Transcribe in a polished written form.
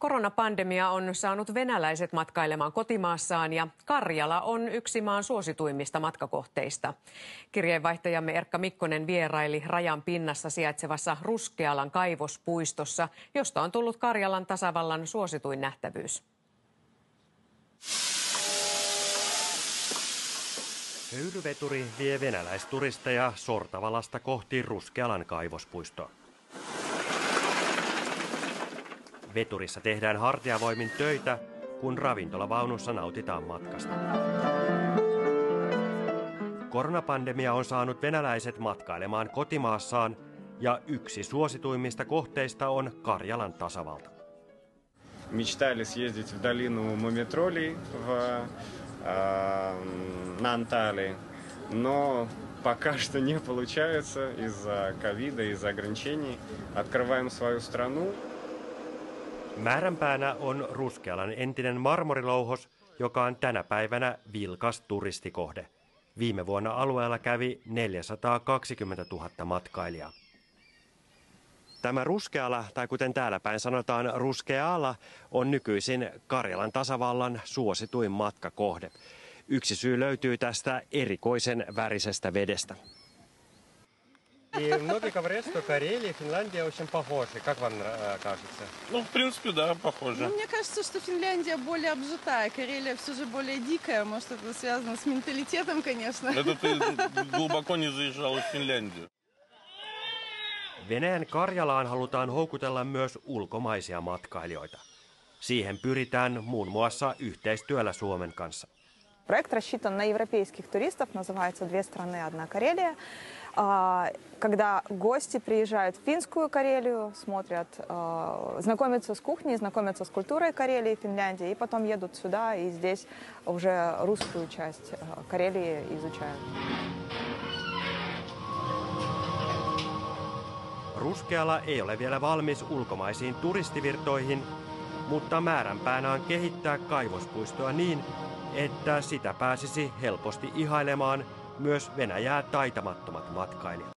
Koronapandemia on saanut venäläiset matkailemaan kotimaassaan ja Karjala on yksi maan suosituimmista matkakohteista. Kirjeenvaihtajamme Erkka Mikkonen vieraili rajan pinnassa sijaitsevassa Ruskealan kaivospuistossa, josta on tullut Karjalan tasavallan suosituin nähtävyys. Höyryveturi vie venäläisturisteja Sortavalasta kohti Ruskealan kaivospuistoa. Veturissa tehdään hartiavoimin töitä, kun ravintolavaunussa nautitaan matkasta. Koronapandemia on saanut venäläiset matkailemaan kotimaassaan ja yksi suosituimmista kohteista on Karjalan tasavalta. Мечтали съездить в долину Мумитролей на Анталии, но пока что не получается из-за ковида, из-за ограничений. Открываем свою страну. Määränpäänä on Ruskealan entinen marmorilouhos, joka on tänä päivänä vilkas turistikohde. Viime vuonna alueella kävi 420 000 matkailijaa. Tämä Ruskeala, tai kuten täällä päin sanotaan Ruskeala, on nykyisin Karjalan tasavallan suosituin matkakohde. Yksi syy löytyy tästä erikoisen värisestä vedestä. И многие говорят, что Карелия и Финляндия очень похожи. Как вам кажется? Ну, в принципе, да, похоже. Мне кажется, что Финляндия более обжитая, Карелия все же более дикая. Может, это связано с менталитетом, конечно. Это ты глубоко не заезжал в Финляндию. Venäjän Karjalaan halutaan houkutella myös ulkomaisia matkailijoita. Siihen pyritään muun muassa yhteistyöllä Suomen kanssa. Проект рассчитан на европейских туристов, называется «Две страны, одна Карелия». Когда гости приезжают в финскую Карелию, смотрят, знакомятся с кухней, знакомятся с культурой Карелии, Финляндии, и потом едут сюда и здесь уже русскую часть Карелии изучают. Ruskeala ei ole vielä valmis ulkomaisiin turistivirtoihin, mutta määränpäänä on kehittää kaivospuistoa niin, että sitä pääsisi helposti ihailemaan myös Venäjää taitamattomat matkailijat.